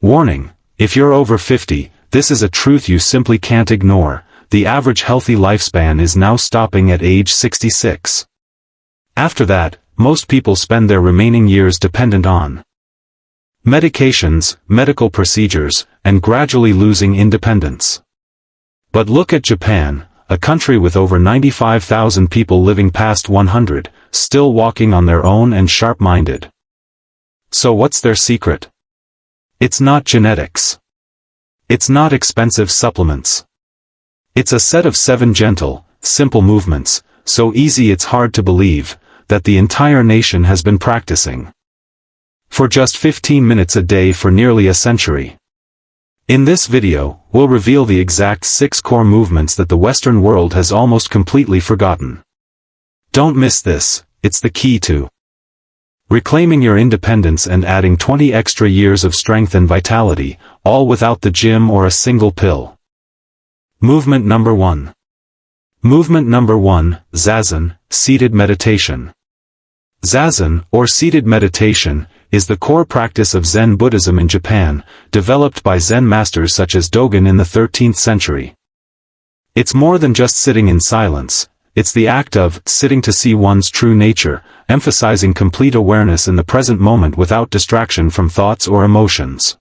Warning: if you're over 50, this is a truth you simply can't ignore. The average healthy lifespan is now stopping at age 66. After that, most people spend their remaining years dependent on medications, medical procedures, and gradually losing independence. But look at Japan, a country with over 95,000 people living past 100, still walking on their own and sharp-minded. So what's their secret? It's not genetics. It's not expensive supplements. It's a set of 7 gentle, simple movements, so easy it's hard to believe, that the entire nation has been practicing for just 15 minutes a day for nearly a century. In this video, we'll reveal the exact 6 core movements that the Western world has almost completely forgotten. Don't miss this, it's the key to reclaiming your independence and adding 20 extra years of strength and vitality, all without the gym or a single pill. Movement number 1. Movement number 1, Zazen, seated meditation. Zazen, or seated meditation, is the core practice of Zen Buddhism in Japan, developed by Zen masters such as Dogen in the 13th century. It's more than just sitting in silence, it's the act of sitting to see one's true nature, emphasizing complete awareness in the present moment without distraction from thoughts or emotions.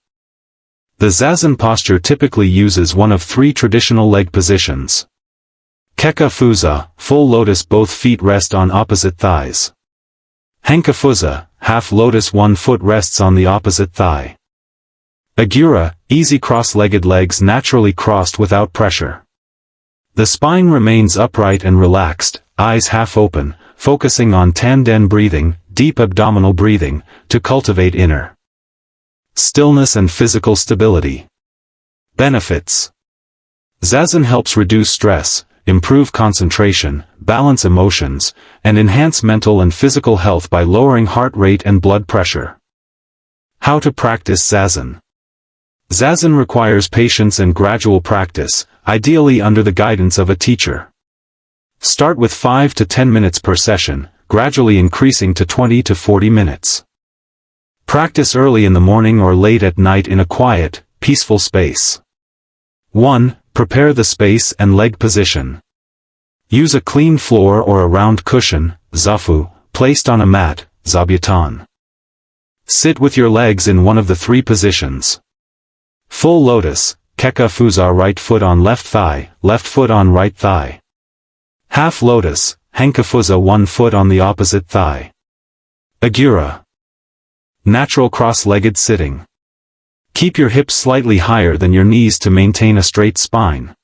The Zazen posture typically uses one of 3 traditional leg positions. Keka-fuza, full lotus, both feet rest on opposite thighs. Henka-fuza, half lotus, one foot rests on the opposite thigh. Agura, easy cross-legged, legs naturally crossed without pressure. The spine remains upright and relaxed, eyes half open, focusing on Tanden breathing, deep abdominal breathing, to cultivate inner stillness and physical stability. Benefits: Zazen helps reduce stress, improve concentration, balance emotions, and enhance mental and physical health by lowering heart rate and blood pressure. How to practice Zazen. Zazen requires patience and gradual practice, ideally under the guidance of a teacher. Start with 5 to 10 minutes per session, gradually increasing to 20 to 40 minutes. Practice early in the morning or late at night in a quiet, peaceful space. 1. Prepare the space and leg position. Use a clean floor or a round cushion, zafu, placed on a mat, zabuton. Sit with your legs in one of the 3 positions. Full lotus, keka-fuza, right foot on left thigh, left foot on right thigh. Half lotus, henka-fuza, one foot on the opposite thigh. Agura, natural cross-legged sitting. Keep your hips slightly higher than your knees to maintain a straight spine.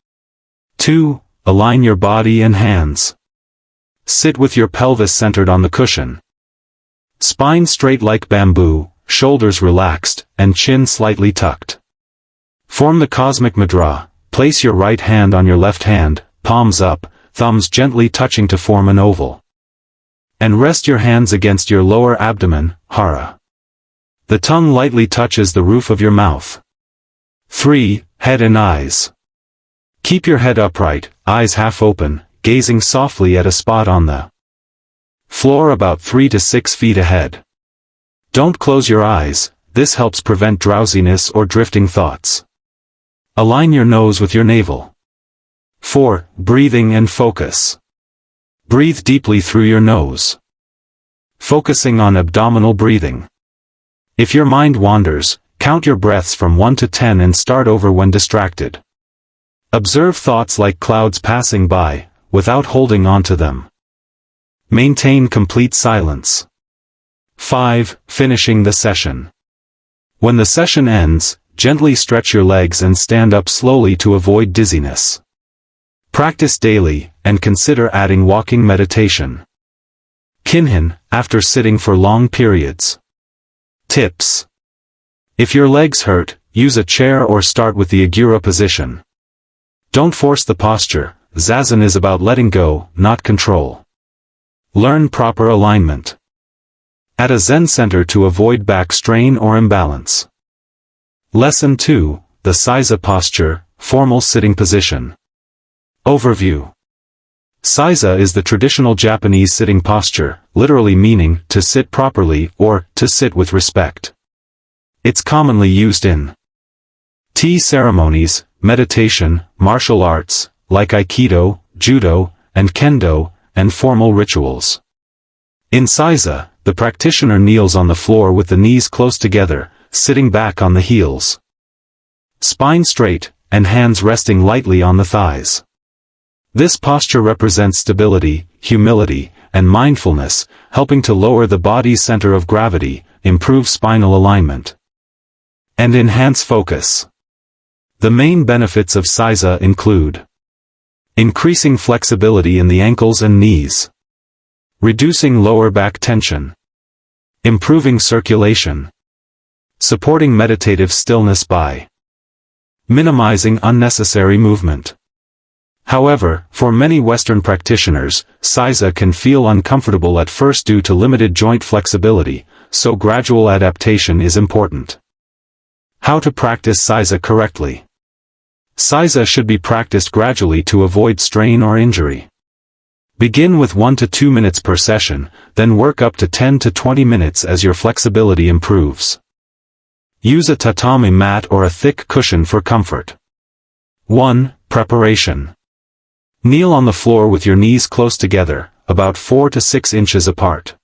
2. Align your body and hands. Sit with your pelvis centered on the cushion. Spine straight like bamboo, shoulders relaxed, and chin slightly tucked. Form the Cosmic Mudra. Place your right hand on your left hand, palms up, thumbs gently touching to form an oval. And rest your hands against your lower abdomen, hara. The tongue lightly touches the roof of your mouth. 3. Head and eyes. Keep your head upright, eyes half open, gazing softly at a spot on the floor about 3 to 6 feet ahead. Don't close your eyes, this helps prevent drowsiness or drifting thoughts. Align your nose with your navel. 4. Breathing and focus. Breathe deeply through your nose, focusing on abdominal breathing. If your mind wanders, count your breaths from 1 to 10 and start over when distracted. Observe thoughts like clouds passing by, without holding on to them. Maintain complete silence. 5. Finishing the session. When the session ends, gently stretch your legs and stand up slowly to avoid dizziness. Practice daily, and consider adding walking meditation. Kinhin, after sitting for long periods. Tips. If your legs hurt, use a chair or start with the Agura position. Don't force the posture, Zazen is about letting go, not control. Learn proper alignment. At a Zen center to avoid back strain or imbalance. Lesson 2, the Seiza posture, formal sitting position. Overview. Seiza is the traditional Japanese sitting posture, literally meaning to sit properly or to sit with respect. It's commonly used in Tea ceremonies, meditation, martial arts, like Aikido, Judo, and Kendo, and formal rituals. In Seiza, the practitioner kneels on the floor with the knees close together, sitting back on the heels. Spine straight, and hands resting lightly on the thighs. This posture represents stability, humility, and mindfulness, helping to lower the body's center of gravity, improve spinal alignment, and enhance focus. The main benefits of Seiza include increasing flexibility in the ankles and knees, reducing lower back tension, improving circulation, supporting meditative stillness by minimizing unnecessary movement. However, for many Western practitioners, Seiza can feel uncomfortable at first due to limited joint flexibility, so gradual adaptation is important. How to practice Seiza correctly? Seiza should be practiced gradually to avoid strain or injury. Begin with 1 to 2 minutes per session, then work up to 10 to 20 minutes as your flexibility improves. Use a tatami mat or a thick cushion for comfort. 1. Preparation. Kneel on the floor with your knees close together, about 4 to 6 inches apart.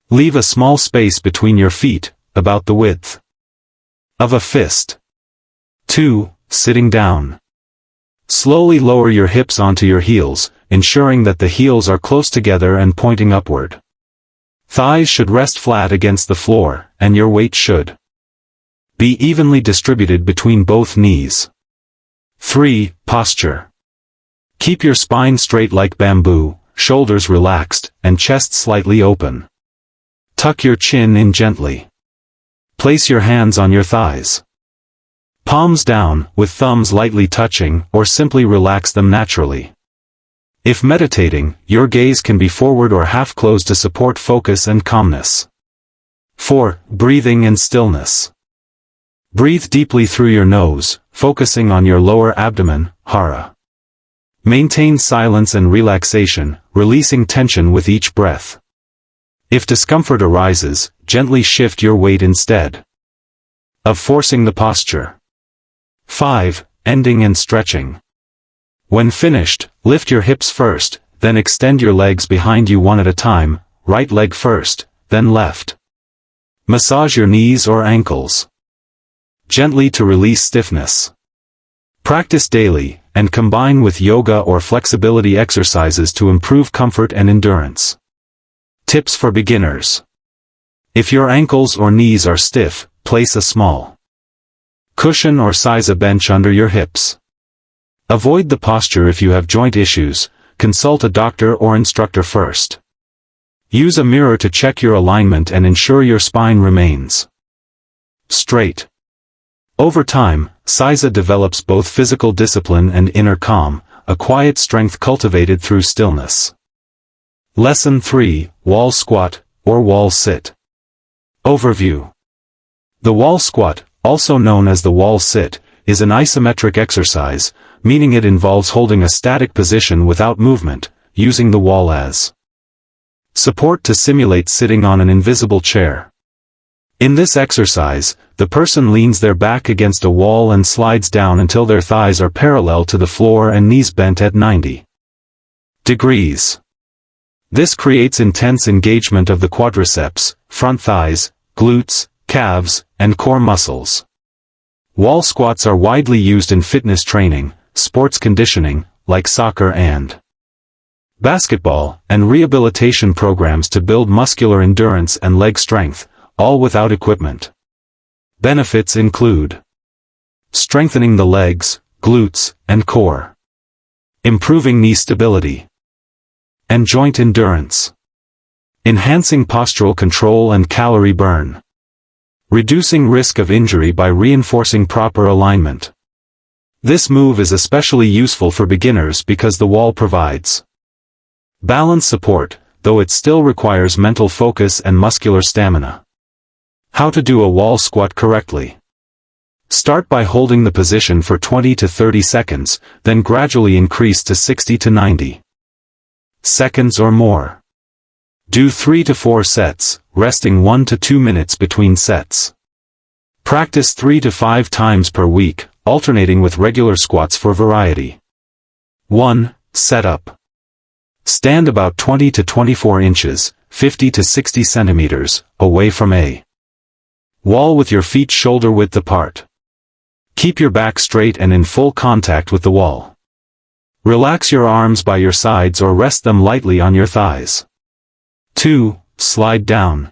Leave a small space between your feet, about the width of a fist. 2. Sitting down. Slowly lower your hips onto your heels, ensuring that the heels are close together and pointing upward. Thighs should rest flat against the floor, and your weight should be evenly distributed between both knees. 3. Posture. Keep your spine straight like bamboo, shoulders relaxed, and chest slightly open. Tuck your chin in gently. Place your hands on your thighs. Palms down, with thumbs lightly touching, or simply relax them naturally. If meditating, your gaze can be forward or half closed to support focus and calmness. 4. Breathing and stillness. Breathe deeply through your nose, focusing on your lower abdomen, hara. Maintain silence and relaxation, releasing tension with each breath. If discomfort arises, gently shift your weight instead of forcing the posture. 5. Ending and stretching. When finished, lift your hips first, then extend your legs behind you one at a time, right leg first, then left. Massage your knees or ankles gently to release stiffness. Practice daily, and combine with yoga or flexibility exercises to improve comfort and endurance. Tips for beginners. If your ankles or knees are stiff, place a small cushion or Seiza bench under your hips. Avoid the posture if you have joint issues. Consult a doctor or instructor first. Use a mirror to check your alignment and ensure your spine remains straight. Over time, Seiza develops both physical discipline and inner calm, a quiet strength cultivated through stillness. Lesson 3, Wall Squat, or Wall Sit. Overview. The wall squat, also known as the wall sit, is an isometric exercise, meaning it involves holding a static position without movement, using the wall as support to simulate sitting on an invisible chair. In this exercise, the person leans their back against a wall and slides down until their thighs are parallel to the floor and knees bent at 90 degrees. This creates intense engagement of the quadriceps, front thighs, glutes, calves, and core muscles. Wall squats are widely used in fitness training, sports conditioning, like soccer and basketball, and rehabilitation programs to build muscular endurance and leg strength, all without equipment. Benefits include strengthening the legs, glutes, and core, improving knee stability and joint endurance, enhancing postural control and calorie burn, reducing risk of injury by reinforcing proper alignment. This move is especially useful for beginners because the wall provides balance support, though it still requires mental focus and muscular stamina. How to do a wall squat correctly. Start by holding the position for 20 to 30 seconds, then gradually increase to 60 to 90 seconds or more. Do 3 to 4 sets, resting 1 to 2 minutes between sets. Practice 3 to 5 times per week, alternating with regular squats for variety. 1. Setup. Stand about 20 to 24 inches, 50 to 60 centimeters, away from a wall with your feet shoulder width apart. Keep your back straight and in full contact with the wall. Relax your arms by your sides or rest them lightly on your thighs. 2. Slide down.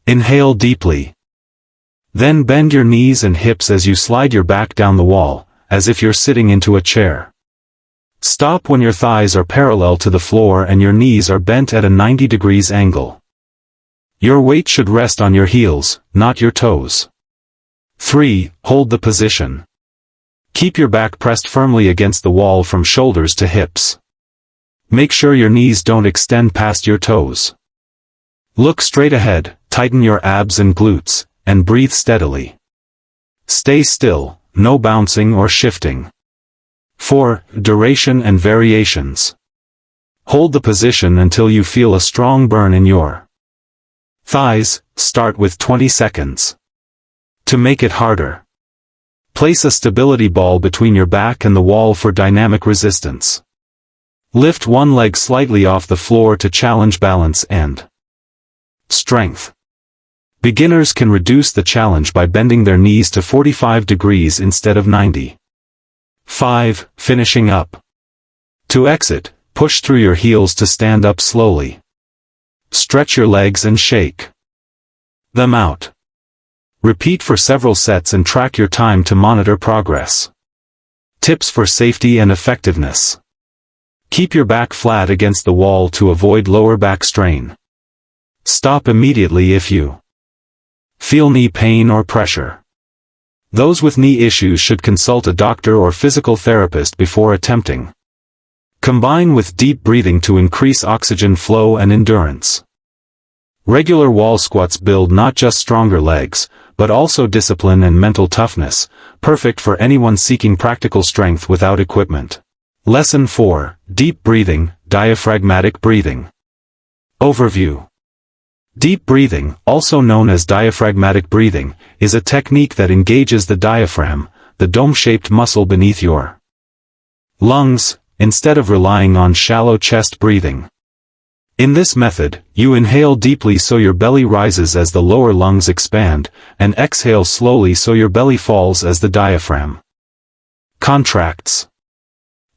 Inhale deeply. Then bend your knees and hips as you slide your back down the wall, as if you're sitting into a chair. Stop when your thighs are parallel to the floor and your knees are bent at a 90 degrees angle. Your weight should rest on your heels, not your toes. 3. Hold the position. Keep your back pressed firmly against the wall from shoulders to hips. Make sure your knees don't extend past your toes. Look straight ahead, tighten your abs and glutes, and breathe steadily. Stay still, no bouncing or shifting. 4. Duration and variations. Hold the position until you feel a strong burn in your thighs. Start with 20 seconds. To make it harder, place a stability ball between your back and the wall for dynamic resistance. Lift one leg slightly off the floor to challenge balance and strength. Beginners can reduce the challenge by bending their knees to 45 degrees instead of 90. 5. Finishing up. To exit, push through your heels to stand up slowly. Stretch your legs and shake them out. Repeat for several sets and track your time to monitor progress. Tips for safety and effectiveness. Keep your back flat against the wall to avoid lower back strain. Stop immediately if you feel knee pain or pressure. Those with knee issues should consult a doctor or physical therapist before attempting. Combine with deep breathing to increase oxygen flow and endurance. Regular wall squats build not just stronger legs, but also discipline and mental toughness, perfect for anyone seeking practical strength without equipment. Lesson 4. Deep breathing, diaphragmatic breathing. Overview. Deep breathing, also known as diaphragmatic breathing, is a technique that engages the diaphragm, the dome-shaped muscle beneath your lungs, instead of relying on shallow chest breathing. In this method, you inhale deeply so your belly rises as the lower lungs expand, and exhale slowly so your belly falls as the diaphragm contracts.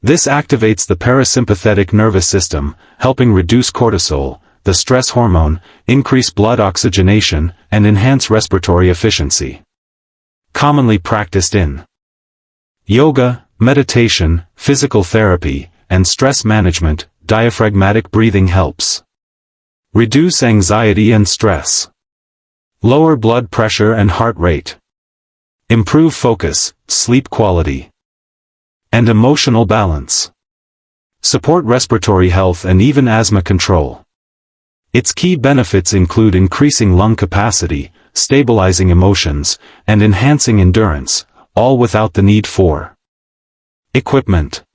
This activates the parasympathetic nervous system, helping reduce cortisol, the stress hormone, increase blood oxygenation, and enhance respiratory efficiency. Commonly practiced in yoga, meditation, physical therapy, and stress management, diaphragmatic breathing helps reduce anxiety and stress, lower blood pressure and heart rate, improve focus, sleep quality, and emotional balance, support respiratory health and even asthma control. Its key benefits include increasing lung capacity, stabilizing emotions, and enhancing endurance, all without the need for equipment.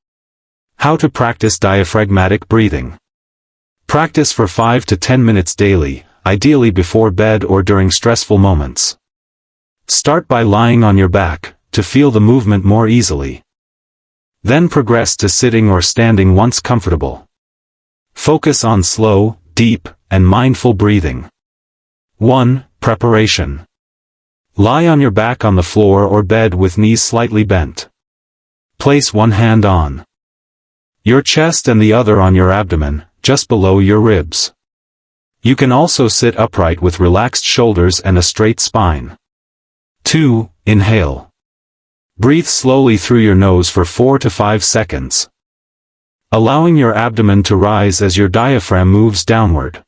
How to practice diaphragmatic breathing. Practice for 5 to 10 minutes daily, ideally before bed or during stressful moments. Start by lying on your back, to feel the movement more easily. Then progress to sitting or standing once comfortable. Focus on slow, deep, and mindful breathing. 1. Preparation. Lie on your back on the floor or bed with knees slightly bent. Place one hand on your chest and the other on your abdomen, just below your ribs. You can also sit upright with relaxed shoulders and a straight spine. 2. Inhale. Breathe slowly through your nose for 4 to 5 seconds, allowing your abdomen to rise as your diaphragm moves downward.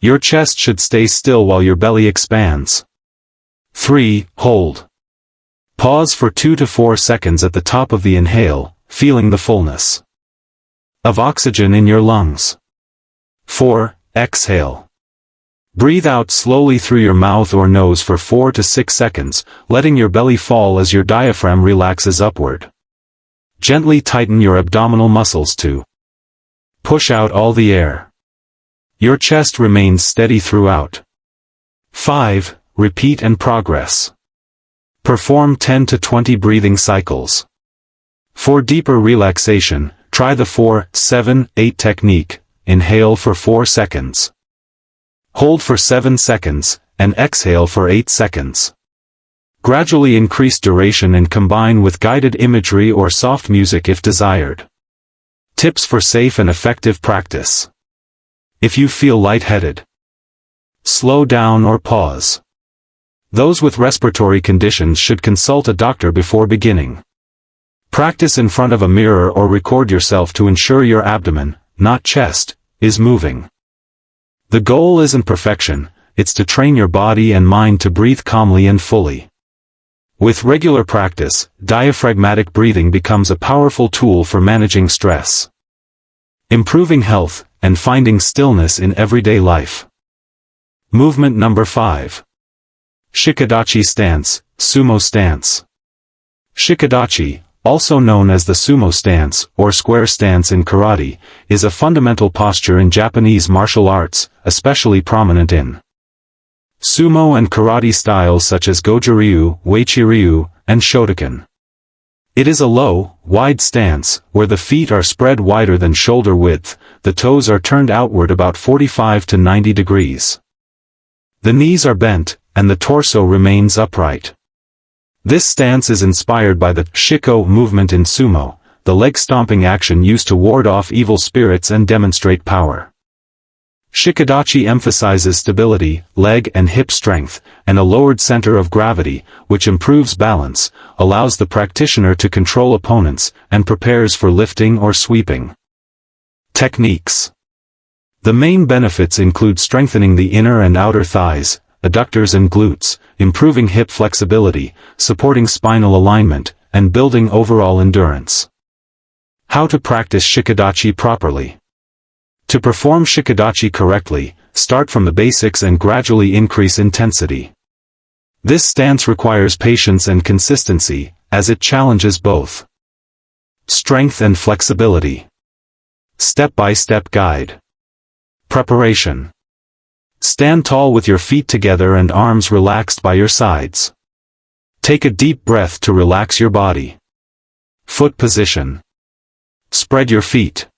Your chest should stay still while your belly expands. 3. Hold. Pause for 2 to 4 seconds at the top of the inhale, feeling the fullness of oxygen in your lungs. 4. Exhale. Breathe out slowly through your mouth or nose for 4 to 6 seconds, letting your belly fall as your diaphragm relaxes upward. Gently tighten your abdominal muscles to push out all the air. Your chest remains steady throughout. 5. Repeat and progress. Perform 10 to 20 breathing cycles. For deeper relaxation, try the 4-7-8 technique. Inhale for 4 seconds. Hold for 7 seconds, and exhale for 8 seconds. Gradually increase duration and combine with guided imagery or soft music if desired. Tips for safe and effective practice. If you feel lightheaded, slow down or pause. Those with respiratory conditions should consult a doctor before beginning. Practice in front of a mirror or record yourself to ensure your abdomen, not chest, is moving. The goal isn't perfection, it's to train your body and mind to breathe calmly and fully. With regular practice, diaphragmatic breathing becomes a powerful tool for managing stress, improving health, and finding stillness in everyday life. Movement number 5. Shikadachi stance, sumo stance. Shikadachi, also known as the sumo stance or square stance in karate, is a fundamental posture in Japanese martial arts, especially prominent in sumo and karate styles such as Goju-ryu, Weichi-ryu, and Shotokan. It is a low, wide stance, where the feet are spread wider than shoulder width, the toes are turned outward about 45 to 90 degrees. The knees are bent, and the torso remains upright. This stance is inspired by the shiko movement in sumo, the leg stomping action used to ward off evil spirits and demonstrate power. Shikadachi emphasizes stability, leg and hip strength, and a lowered center of gravity, which improves balance, allows the practitioner to control opponents, and prepares for lifting or sweeping. Techniques. The main benefits include strengthening the inner and outer thighs, adductors and glutes, improving hip flexibility, supporting spinal alignment, and building overall endurance. How to practice Shikadachi properly. To perform Shikadachi correctly, start from the basics and gradually increase intensity. This stance requires patience and consistency, as it challenges both strength and flexibility. Step-by-step guide. Preparation. Stand tall with your feet together and arms relaxed by your sides. Take a deep breath to relax your body. Foot position. Spread your feet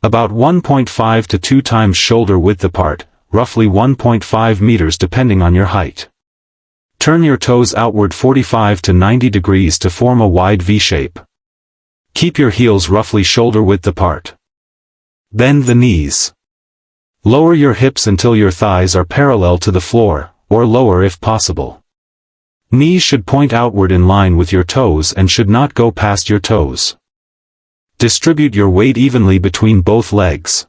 about 1.5 to 2 times shoulder width apart, roughly 1.5 meters depending on your height. Turn your toes outward 45 to 90 degrees to form a wide V shape. Keep your heels roughly shoulder width apart. Bend the knees. Lower your hips until your thighs are parallel to the floor, or lower if possible. Knees should point outward in line with your toes and should not go past your toes. Distribute your weight evenly between both legs.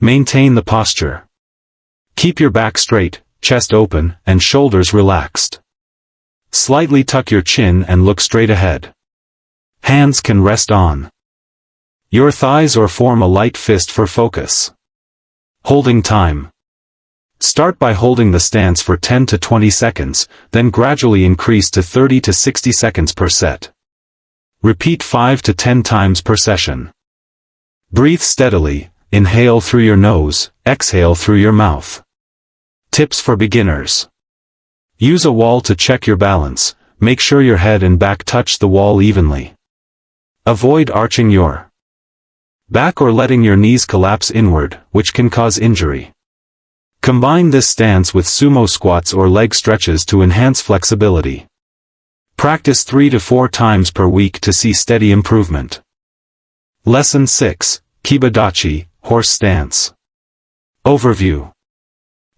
Maintain the posture. Keep your back straight, chest open, and shoulders relaxed. Slightly tuck your chin and look straight ahead. Hands can rest on your thighs or form a light fist for focus. Holding time. Start by holding the stance for 10 to 20 seconds, then gradually increase to 30 to 60 seconds per set. Repeat 5 to 10 times per session. Breathe steadily, inhale through your nose, exhale through your mouth. Tips for beginners. Use a wall to check your balance, make sure your head and back touch the wall evenly. Avoid arching your back or letting your knees collapse inward, which can cause injury. Combine this stance with sumo squats or leg stretches to enhance flexibility. Practice 3 to 4 times per week to see steady improvement. Lesson 6, Kibadachi, Horse Stance. Overview.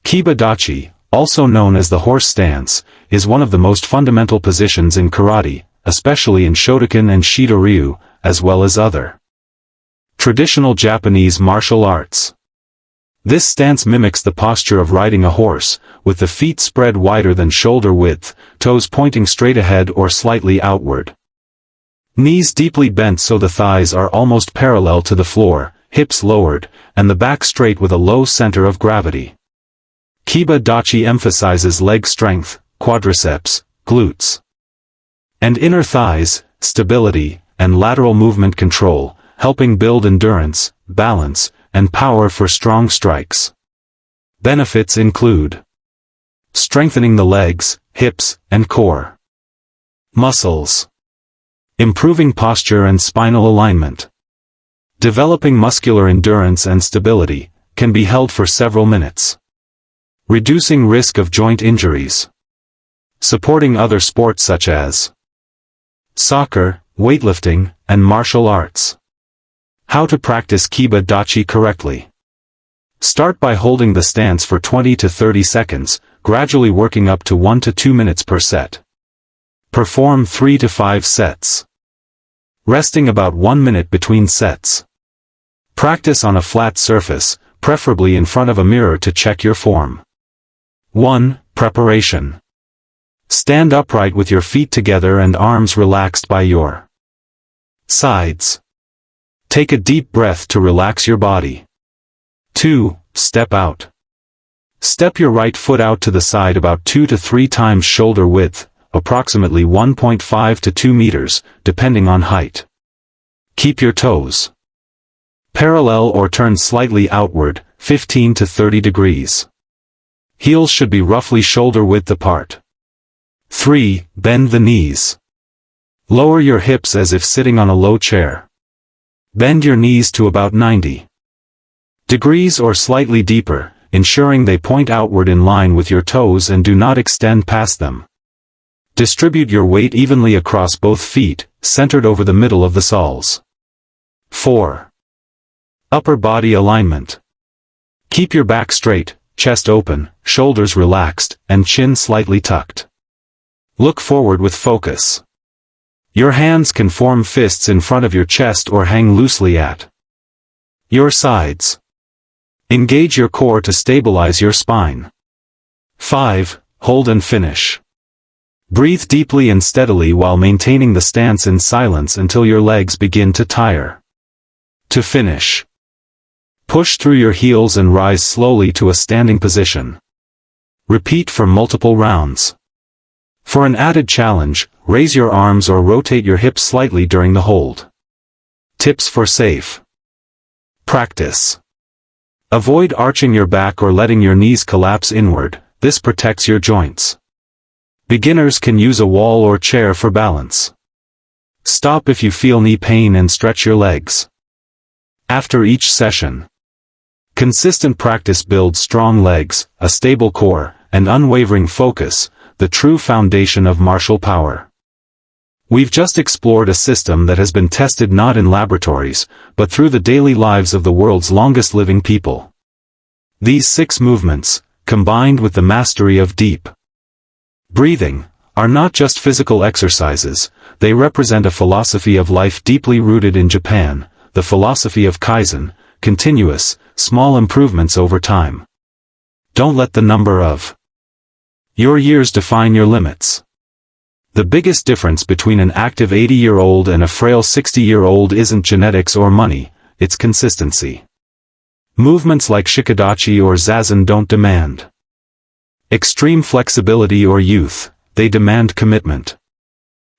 Kibadachi, also known as the horse stance, is one of the most fundamental positions in karate, especially in Shotokan and Shido-ryu, as well as other traditional Japanese martial arts. This stance mimics the posture of riding a horse, with the feet spread wider than shoulder width, toes pointing straight ahead or slightly outward. Knees deeply bent so the thighs are almost parallel to the floor, hips lowered, and the back straight with a low center of gravity. Kibadachi emphasizes leg strength, quadriceps, glutes, and inner thighs, stability, and lateral movement control, helping build endurance, balance, and power for strong strikes. Benefits include strengthening the legs, hips, and core. Muscles. Improving posture and spinal alignment. Developing muscular endurance and stability, can be held for several minutes. Reducing risk of joint injuries. Supporting other sports such as soccer, weightlifting, and martial arts. How to practice Kiba Dachi correctly. Start by holding the stance for 20 to 30 seconds, gradually working up to 1 to 2 minutes per set. Perform 3 to 5 sets. Resting about 1 minute between sets. Practice on a flat surface, preferably in front of a mirror to check your form. 1. Preparation. Stand upright with your feet together and arms relaxed by your sides. Take a deep breath to relax your body. 2. Step out. Step your right foot out to the side about 2 to 3 times shoulder width, approximately 1.5 to 2 meters, depending on height. Keep your toes parallel or turn slightly outward, 15 to 30 degrees. Heels should be roughly shoulder width apart. 3. Bend the knees. Lower your hips as if sitting on a low chair. Bend your knees to about 90 degrees or slightly deeper, ensuring they point outward in line with your toes and do not extend past them. Distribute your weight evenly across both feet, centered over the middle of the soles. 4. Upper body alignment. Keep your back straight, chest open, shoulders relaxed, and chin slightly tucked. Look forward with focus. Your hands can form fists in front of your chest or hang loosely at your sides. Engage your core to stabilize your spine. 5. Hold and finish. Breathe deeply and steadily while maintaining the stance in silence until your legs begin to tire. To finish, push through your heels and rise slowly to a standing position. Repeat for multiple rounds. For an added challenge, raise your arms or rotate your hips slightly during the hold. Tips for safe practice. Avoid arching your back or letting your knees collapse inward, this protects your joints. Beginners can use a wall or chair for balance. Stop if you feel knee pain and stretch your legs. After each session, consistent practice builds strong legs, a stable core, and unwavering focus, the true foundation of martial power. We've just explored a system that has been tested not in laboratories, but through the daily lives of the world's longest living people. These 6 movements, combined with the mastery of deep breathing, are not just physical exercises, they represent a philosophy of life deeply rooted in Japan, the philosophy of Kaizen, continuous, small improvements over time. Don't let the number of your years define your limits. The biggest difference between an active 80-year-old and a frail 60-year-old isn't genetics or money, it's consistency. Movements like Shikadachi or Zazen don't demand extreme flexibility or youth, they demand commitment.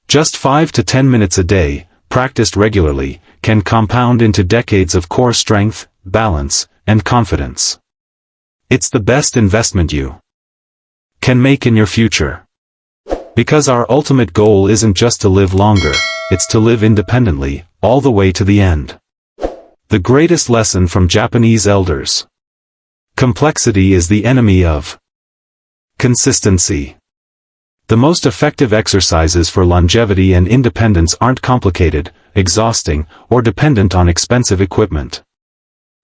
Just 5 to 10 minutes a day, practiced regularly, can compound into decades of core strength, balance, and confidence. It's the best investment you can make in your future. Because our ultimate goal isn't just to live longer, it's to live independently, all the way to the end. The greatest lesson from Japanese elders. Complexity is the enemy of consistency. The most effective exercises for longevity and independence aren't complicated, exhausting, or dependent on expensive equipment.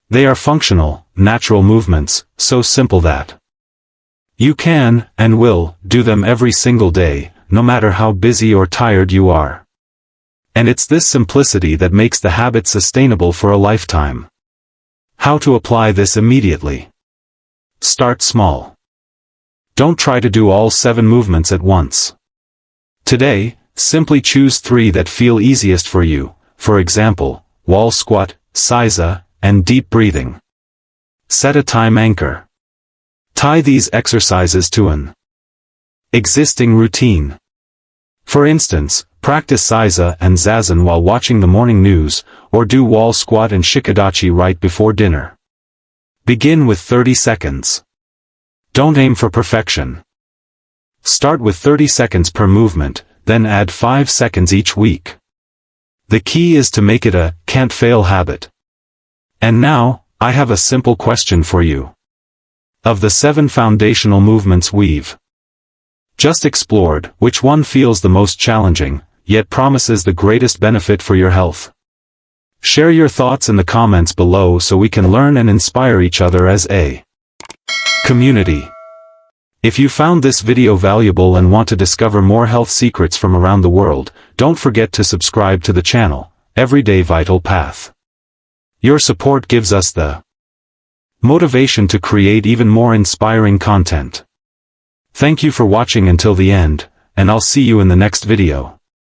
They are functional, natural movements, so simple that you can, and will, do them every single day, no matter how busy or tired you are. And it's this simplicity that makes the habit sustainable for a lifetime. How to apply this immediately? Start small. Don't try to do all 7 movements at once. Today, simply choose 3 that feel easiest for you, for example, wall squat, seiza, and deep breathing. Set a time anchor. Tie these exercises to an existing routine. For instance, practice seiza and zazen while watching the morning news, or do wall squat and shikadachi right before dinner. Begin with 30 seconds. Don't aim for perfection. Start with 30 seconds per movement, then add 5 seconds each week. The key is to make it a can't-fail habit. And now, I have a simple question for you. Of the 7 foundational movements we've just explored, which one feels the most challenging, yet promises the greatest benefit for your health? Share your thoughts in the comments below so we can learn and inspire each other as a community. If you found this video valuable and want to discover more health secrets from around the world, don't forget to subscribe to the channel, Everyday Vital Path. Your support gives us the motivation to create even more inspiring content. Thank you for watching until the end, and I'll see you in the next video.